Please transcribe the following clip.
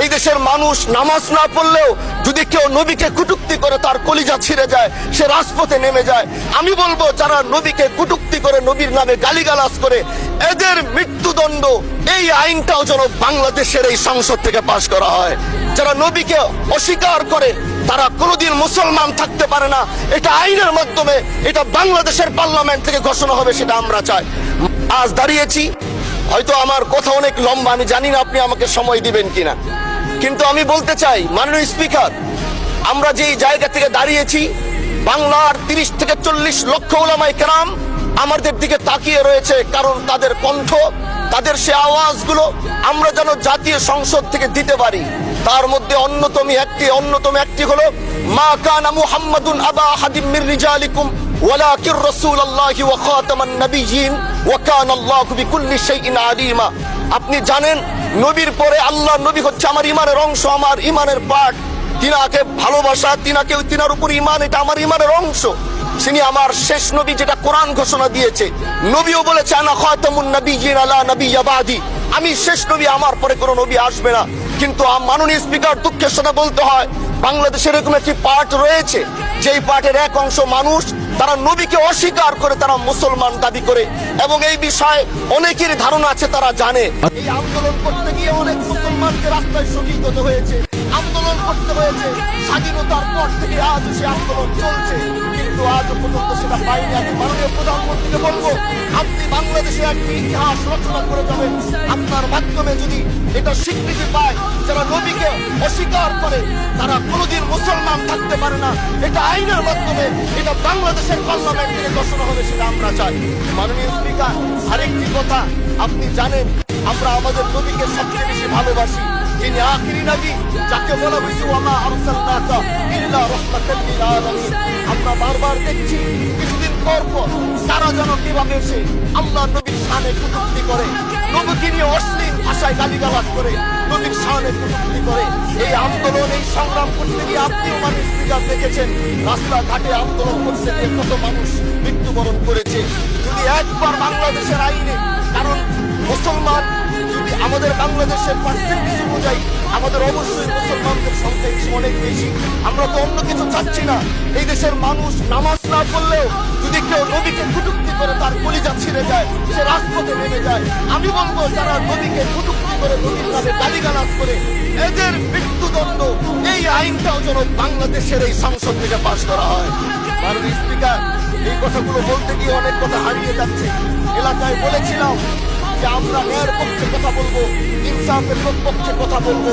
এই দেশের মানুষ নামাজ না পড়লেও যদি কেউ নবীকে কটূক্তি করে তার কলিজা ছিঁড়ে যায়, সে রাজপথে নেমে যায়। আমি বলবো যারা নবীকে কটূক্তি করে, নবীর নামে গালিগালাজ করে, এদের মৃত্যুদণ্ড এই আইনটাও যেন বাংলাদেশের এই সংসদ থেকে পাশ করা হয়। যারা নবীকে অস্বীকার করে তারা কোনোদিন মুসলমান থাকতে পারে না। এটা আইনের মাধ্যমে, এটা বাংলাদেশের পার্লামেন্ট থেকে ঘোষণা হবে, সেটা আমরা চাই। আজ দাঁড়িয়েছি, হয়তো আমার কথা অনেক লম্বা, আমি জানি না আপনি আমাকে সময় দিবেন কিনা, কিন্তু আমি বলতে চাই মাননীয় স্পিকার, আমরা যেই জায়গা থেকে দাঁড়িয়েছি, বাংলার 30 থেকে 40 লক্ষ উলামায়ে কেরাম আমাদের দিকে তাকিয়ে রয়েছে, কারণ তাদের কণ্ঠ, তাদের সে আওয়াজগুলো আমরা যেন জাতীয় সংসদ থেকে দিতে পারি। তার মধ্যে অন্যতম একটি হলো মা কানা মুহাম্মাদুন আবা আহাদিম মির রিজালিকুম ওয়ালাকির রাসূলুল্লাহি ওয়া খাতামান নাবিয়্যিন ওয়া কানা আল্লাহু বিকুল্লি শাইইন আলিমা। আপনি জানেন নবীর পরে আল্লাহর নবী হচ্ছে আমার ইমানের অংশ, আমার ইমানের পার্ট। তিনাকে ভালোবাসা, তিনার উপর ইমান, এটা আমার ইমানের অংশ। তিনি আমার শেষ নবী, যেটা কোরআন ঘোষণা দিয়েছে। নবীও বলেছে আনা খাতামুন নাবিয়্যিন আলা নাবিয়্যা বাদি, আমি শেষ নবী, আমার পরে কোনো নবী আসবে না। কিন্তু মাননীয় স্পিকার, দুঃখের সাথে বলতে হয় বাংলাদেশের এরকম একটি পার্ট রয়েছে, যেই পার্টের এক অংশ মানুষ তারা নবীকে অস্বীকার করে, তারা মুসলমান দাবি করে, এবং এই বিষয়ে অনেকের ধারণা আছে, তারা জানে। এই আন্দোলন করতে গিয়ে অনেক মুসলমানকে রাস্তায় শহীদ হতে হয়েছে, আন্দোলন করতে হয়েছে। স্বাধীনতার পর থেকে আজ সে আন্দোলন চলছে, কিন্তু আজও পর্যন্ত সেটা পাইনি। আমি মাননীয় প্রধানমন্ত্রীকে বলবো, আপনি বাংলাদেশে একটি ইতিহাস রচনা করে যাবেন। আপনার মাধ্যমে যদি এটা স্বীকৃতি পায়, যারা নবীকে অস্বীকার করে তারা কোনোদিন মুসলমান থাকতে পারে না, এটা আইনের মাধ্যমে, এটা বাংলাদেশের পার্লামেন্ট থেকে ঘোষণা হবে, সেটা আমরা চাই। মাননীয় স্পিকার, আরেকটি কথা, আপনি জানেন আমরা আমাদের নবীকে সবচেয়ে বেশি ভালোবাসি, যিনি আখিরি নবী, যাকে বলা হয়েছে ওয়ামা আরসালনাকা ইল্লা রাহমাতাল লিল আলামিন। আমরা বারবার দেখছি কিছুদিন পর পর তারা যেন কিভাবে এসে আল্লাহর নবীর শানে কটূক্তি করে, নবীকে নিয়ে অশ্লীল ভাষায় গালিগালাজ করে, নবীর শানে কটূক্তি করে। এই আন্দোলন, এই সংগ্রাম করতে গিয়ে আপনিও মানুষ স্পিকার দেখেছেন, রাস্তাঘাটে আন্দোলন করতে গিয়ে কত মানুষ মৃত্যুবরণ করেছে। যদি একবার বাংলাদেশের আইনে, কারণ মুসলমান যদি আমাদের বাংলাদেশের পার্সেন্টেজ অনুযায়ী আমাদের অবশ্যই মুসলমানদের সংখ্যা অনেক বেশি। আমরা তো অন্য কিছু চাচ্ছি না। এই দেশের মানুষ নামাজ না পড়লেও যদি কেউ নবীকে কটূক্তি করে তার কলিজা ছিঁড়ে যায়, সে রাজপথে নেমে যায়। আমি বলবো যারা নবীকে কটূক্তি করে, নবীর নামে গালিগালাজ করে, এদের মৃত্যুদণ্ড এই আইনটাও যেন বাংলাদেশের এই সংসদ থেকে পাশ করা হয়। মাননীয় স্পিকার, এই কথাগুলো বলতে গিয়ে অনেক কথা হারিয়ে যাচ্ছে। এলাকায় বলেছিলাম যে আমরা ন্যায়ের পক্ষে কথা বলবো, ইনসাফের পক্ষে কথা বলবো।